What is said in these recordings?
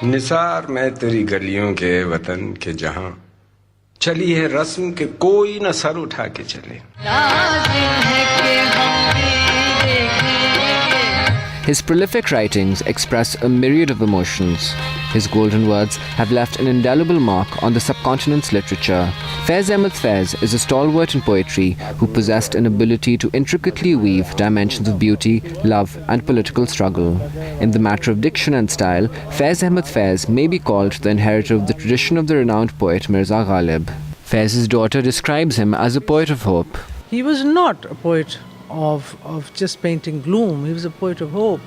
निसार मैं तेरी गलियों के वतन के जहां चली है रस्म के कोई न सर उठा के चले। His prolific writings express a myriad of emotions. His golden words have left an indelible mark on the subcontinent's literature. Faiz Ahmed Faiz is a stalwart in poetry who possessed an ability to intricately weave dimensions of beauty, love and political struggle. In the matter of diction and style, Faiz Ahmed Faiz may be called the inheritor of the tradition of the renowned poet Mirza Ghalib. Faiz's daughter describes him as a poet of hope. He was not a poet of just painting gloom. He was a poet of hope.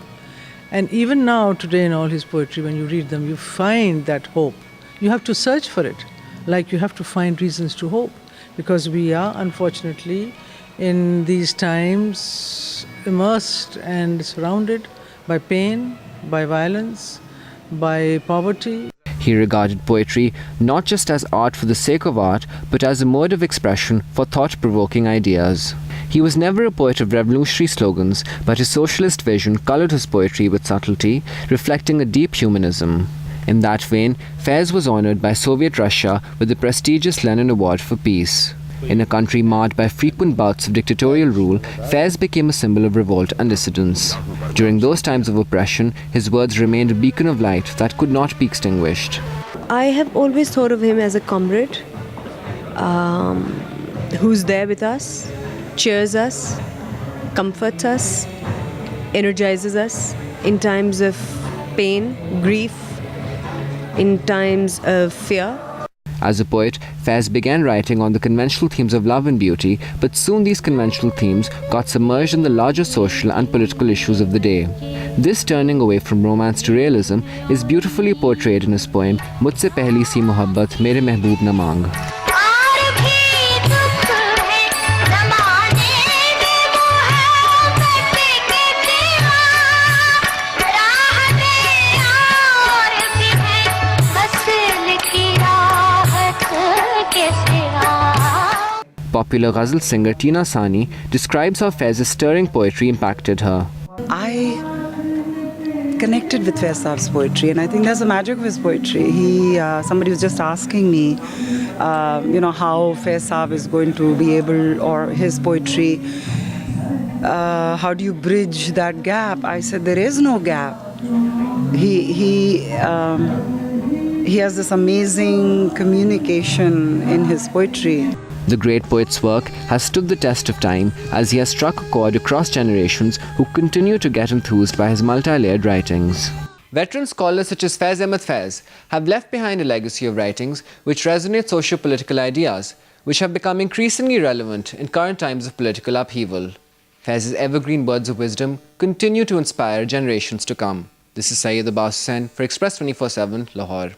And even now, today, in all his poetry, when you read them, you find that hope. You have to search for it, like you have to find reasons to hope. Because we are, unfortunately, in these times, immersed and surrounded by pain, by violence, by poverty. He regarded poetry not just as art for the sake of art, but as a mode of expression for thought-provoking ideas. He was never a poet of revolutionary slogans, but his socialist vision coloured his poetry with subtlety, reflecting a deep humanism. In that vein, Faiz was honoured by Soviet Russia with the prestigious Lenin Award for Peace. In a country marred by frequent bouts of dictatorial rule, Faiz became a symbol of revolt and dissidence. During those times of oppression, his words remained a beacon of light that could not be extinguished. I have always thought of him as a comrade who's there with us, cheers us, comforts us, energizes us in times of pain, grief, in times of fear. As a poet, Faiz began writing on the conventional themes of love and beauty, but soon these conventional themes got submerged in the larger social and political issues of the day. This turning away from romance to realism is beautifully portrayed in his poem Mujhse Pehli Si Mohabbat Mere Mehboob Na Mang. Popular ghazal singer Tina Sani describes how Faiz's stirring poetry impacted her. I connected with Faiz Saab's poetry, and I think that's the magic of his poetry. Somebody was just asking me, how Faiz Saab is going to be able, or his poetry, how do you bridge that gap? I said there is no gap. He has this amazing communication in his poetry. The great poet's work has stood the test of time as he has struck a chord across generations who continue to get enthused by his multi-layered writings. Veteran scholars such as Faiz Ahmed Faiz have left behind a legacy of writings which resonate socio-political ideas, which have become increasingly relevant in current times of political upheaval. Faiz's evergreen words of wisdom continue to inspire generations to come. This is Syed Abbas Hussain for Express 24/7, Lahore.